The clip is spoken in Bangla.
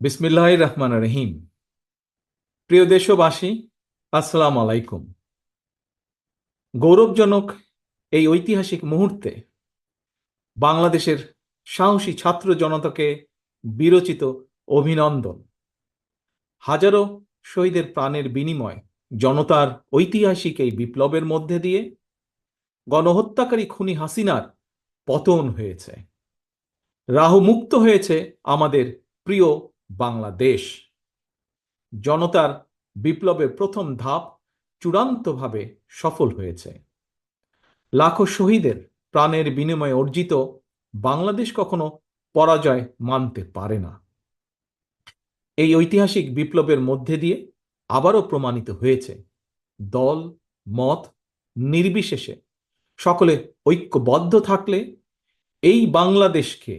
বিসমিল্লাহির রহমানির রহিম। প্রিয় দেশবাসী, আসসালামু আলাইকুম। গৌরবজনক এই ঐতিহাসিক মুহূর্তে বাংলাদেশের সাহসী ছাত্র জনতাকে বিরচিত অভিনন্দন। হাজারো শহীদের প্রাণের বিনিময় জনতার ঐতিহাসিক এই বিপ্লবের মধ্যে দিয়ে গণহত্যাকারী খুনি হাসিনার পতন হয়েছে, রাহু মুক্ত হয়েছে আমাদের প্রিয় বাংলাদেশ। জনতার বিপ্লবের প্রথম ধাপ চূড়ান্তভাবে সফল হয়েছে। লাখো শহীদের প্রাণের বিনিময়ে অর্জিত বাংলাদেশ কখনো পরাজয় মানতে পারে না। এই ঐতিহাসিক বিপ্লবের মধ্যে দিয়ে আবারও প্রমাণিত হয়েছে, দল মত নির্বিশেষে সকলে ঐক্যবদ্ধ থাকলে এই বাংলাদেশকে